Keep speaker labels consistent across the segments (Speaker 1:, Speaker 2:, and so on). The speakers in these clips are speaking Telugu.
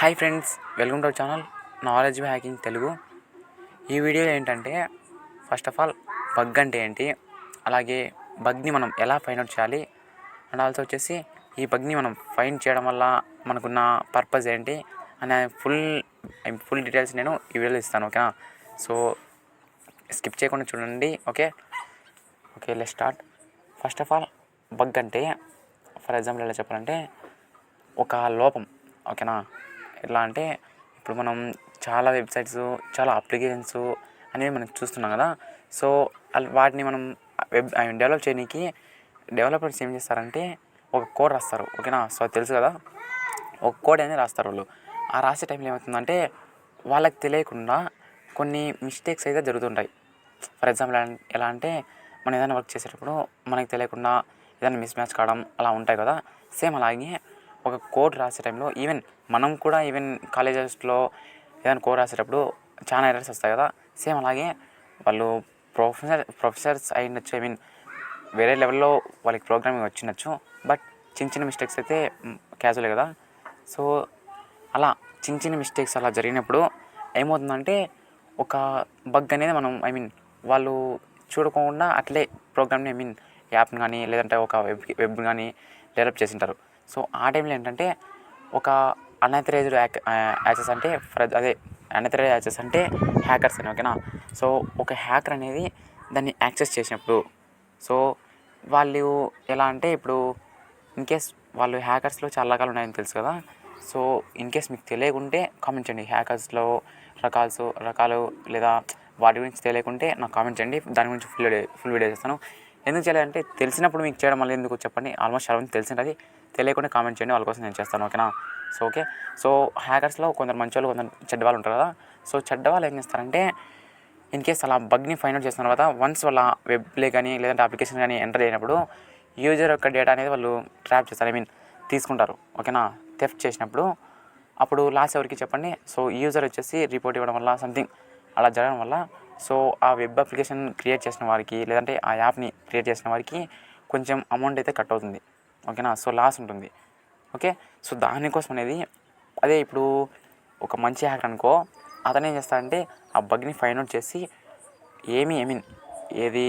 Speaker 1: Hi friends, welcome to our channel knowledge hacking Telugu. ఈ వీడియోలో ఏంటంటే ఫస్ట్ ఆఫ్ ఆల్ బగ్ అంటే ఏంటి, అలాగే బగ్ని మనం ఎలా ఫైండ్ అవుట్ చేయాలి, అండ్ ఆల్సో వచ్చేసి ఈ బగ్ని మనం ఫైండ్ చేయడం వల్ల మనకున్న పర్పస్ ఏంటి అనే ఫుల్ డీటెయిల్స్ నేను ఈ వీడియోలో ఇస్తాను. ఓకేనా? సో స్కిప్ చేయకుండా చూడండి. Okay, let's start. First of all bug అంటే ఫర్ ఎగ్జాంపుల్ ఎలా చెప్పాలంటే ఒక లోపం. ఓకేనా? ఎలా అంటే ఇప్పుడు మనం చాలా వెబ్సైట్స్, చాలా అప్లికేషన్స్ అనేవి మనం చూస్తున్నాం కదా. సో వాటిని మనం డెవలప్ చేయడానికి డెవలపర్స్ ఏం చేస్తారంటే ఒక కోడ్ రాస్తారు. ఓకేనా? సో తెలుసు కదా, ఒక కోడ్ అనేది రాస్తారు వాళ్ళు. ఆ రాసే టైంలో ఏమవుతుందంటే వాళ్ళకి తెలియకుండా కొన్ని మిస్టేక్స్ అయితే జరుగుతుంటాయి. ఫర్ ఎగ్జాంపుల్ ఎలా అంటే మనం ఏదైనా వర్క్ చేసేటప్పుడు మనకు తెలియకుండా ఏదైనా మిస్ మ్యాచ్ కావడం అలా ఉంటాయి కదా. సేమ్ అలాగే ఒక కోడ్ రాసే టైంలో మనం కూడా కాలేజెస్లో ఏదైనా కోడ్ రాసేటప్పుడు చాలా ఎర్రర్స్ వస్తాయి కదా. సేమ్ అలాగే వాళ్ళు ప్రొఫెసర్స్ అయ్యుండొచ్చు, వేరే లెవెల్లో వాళ్ళకి ప్రోగ్రామింగ్ వచ్చిండొచ్చు, బట్ చిన్న మిస్టేక్స్ అయితే క్యాజువలే కదా. సో అలా చిన్న మిస్టేక్స్ అలా జరిగినప్పుడు ఏమవుతుందంటే ఒక బగ్ అనేది మనం వాళ్ళు చూడకుండా అట్లే ప్రోగ్రామ్ని యాప్ని కానీ లేదంటే ఒక వెబ్ కానీ డెవలప్ చేసింటారు. సో ఆ టైంలో ఏంటంటే ఒక అన్ఆథరైజ్డ్ యాక్సెస్ అంటే అన్ఆథరైజ్డ్ యాక్సెస్ అంటే హ్యాకర్స్ అని. ఓకేనా? సో ఒక హ్యాకర్ అనేది దాన్ని యాక్సెస్ చేసినప్పుడు సో వాళ్ళు ఎలా అంటే ఇప్పుడు ఇన్కేస్ వాళ్ళు హ్యాకర్స్లో చాలా రకాలు ఉన్నాయని తెలుసు కదా. సో ఇన్కేస్ మీకు తెలియకుంటే కామెంట్ చేయండి. హ్యాకర్స్లో రకాలు లేదా వాటి గురించి తెలియకుంటే నాకు కామెంట్ చేయండి. దాని గురించి ఫుల్ వీడియో చేస్తాను. ఎందుకు చేయాలంటే తెలిసినప్పుడు మీకు చేయడం వల్ల ఎందుకు చెప్పండి. ఆల్మోస్ట్ చాలా మంది తెలిసింది, తెలియకుండా కామెంట్ చేయండి, వాళ్ళ కోసం నేను చేస్తాను. ఓకేనా? సో హ్యాకర్స్లో కొందరు మంచి వాళ్ళు, కొందరు చెడ్డ వాళ్ళు ఉంటారు కదా. సో చెడ్డ వాళ్ళు ఏం చేస్తారంటే ఇన్కేస్ అలా బగ్ని ఫైండ్ అవుట్ చేస్తున్న తర్వాత వన్స్ వాళ్ళ వెబ్లే కానీ లేదంటే అప్లికేషన్ కానీ ఎంటర్ అయినప్పుడు యూజర్ యొక్క డేటా అనేది వాళ్ళు ట్రాప్ చేస్తారు, తీసుకుంటారు. ఓకేనా? థెఫ్ట్ చేసినప్పుడు అప్పుడు లాస్ ఎవరికి చెప్పండి. సో యూజర్ వచ్చేసి రిపోర్ట్ ఇవ్వడం వల్ల సంథింగ్ అలా జరగడం వల్ల సో ఆ వెబ్ అప్లికేషన్ క్రియేట్ చేసిన వారికి లేదంటే ఆ యాప్ని క్రియేట్ చేసిన వారికి కొంచెం అమౌంట్ అయితే కట్ అవుతుంది. ఓకేనా? సో లాస్ ఉంటుంది. ఓకే, సో దానికోసం అనేది అదే ఇప్పుడు ఒక మంచి హ్యాకర్ అనుకో, అతను ఏం చేస్తాడంటే ఆ బగ్ని ఫైండ్ అవుట్ చేసి ఏది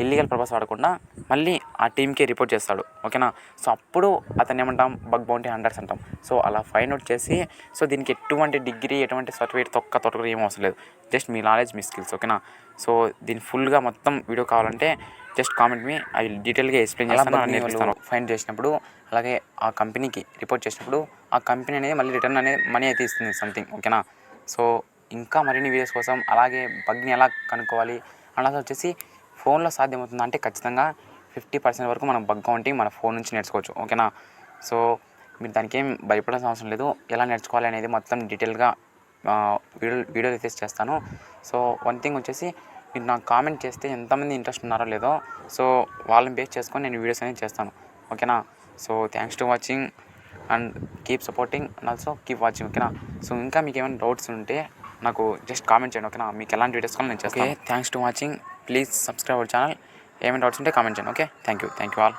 Speaker 1: ఇల్లీగల్ పర్పస్ వాడకుండా మళ్ళీ ఆ టీమ్కే రిపోర్ట్ చేస్తాడు. ఓకేనా? సో అప్పుడు అతన్ని ఏమంటాం, బగ్ బౌంటీ హంటర్స్ అంటాం. సో అలా ఫైండ్ అవుట్ చేసి సో దీనికి ఎటువంటి డిగ్రీ, ఎటువంటి సర్టిఫికేట్ తొక్క ఏం అవసరం లేదు. జస్ట్ మీ నాలెడ్జ్, మీ స్కిల్స్. ఓకేనా? సో దీన్ని ఫుల్గా మొత్తం వీడియో కావాలంటే జస్ట్ కామెంట్ మీ, అవి డీటెయిల్గా ఎక్స్ప్లెయిన్ చేస్తాను, నేర్పిస్తాను. ఫైండ్ చేసినప్పుడు అలాగే ఆ కంపెనీకి రిపోర్ట్ చేసినప్పుడు ఆ కంపెనీ అనేది మళ్ళీ రిటర్న్ అనేది మనీ అయితే ఇస్తుంది సంథింగ్. ఓకేనా? సో ఇంకా మరిన్ని వీడియోస్ కోసం అలాగే బగ్ని ఎలా కనుక్కోవాలి అలాగే వచ్చేసి ఫోన్లో సాధ్యమవుతుందా అంటే ఖచ్చితంగా 50% వరకు మనం బగ్ కౌంటింగ్ మన ఫోన్ నుంచి నేర్చుకోవచ్చు. ఓకేనా? సో మీరు దానికి ఏం భయపడాల్సిన అవసరం లేదు. ఎలా నేర్చుకోవాలి అనేది మొత్తం డీటెయిల్గా వీడియో రిలీజ్ చేస్తాను. సో వన్ థింగ్ వచ్చేసి మీరు నాకు కామెంట్ చేస్తే ఎంతమంది ఇంట్రెస్ట్ ఉన్నారో లేదో సో వాళ్ళని బేస్ చేసుకొని నేను వీడియోస్ అనేది చేస్తాను. ఓకేనా? So thanks to watching and keep supporting and also keep watching. ఓకేనా? సో ఇంకా మీకు ఏమైనా డౌట్స్ ఉంటే నాకు జస్ట్ కామెంట్ చేయండి. ఓకేనా? మీకు ఎలాంటి వీడియోస్ కూడా నేను చేస్తాను. Okay, thanks to watching. Please subscribe our channel. ఏమైనా డౌట్స్ ఉంటే కామెంట్ చేయండి. Okay, thank you all.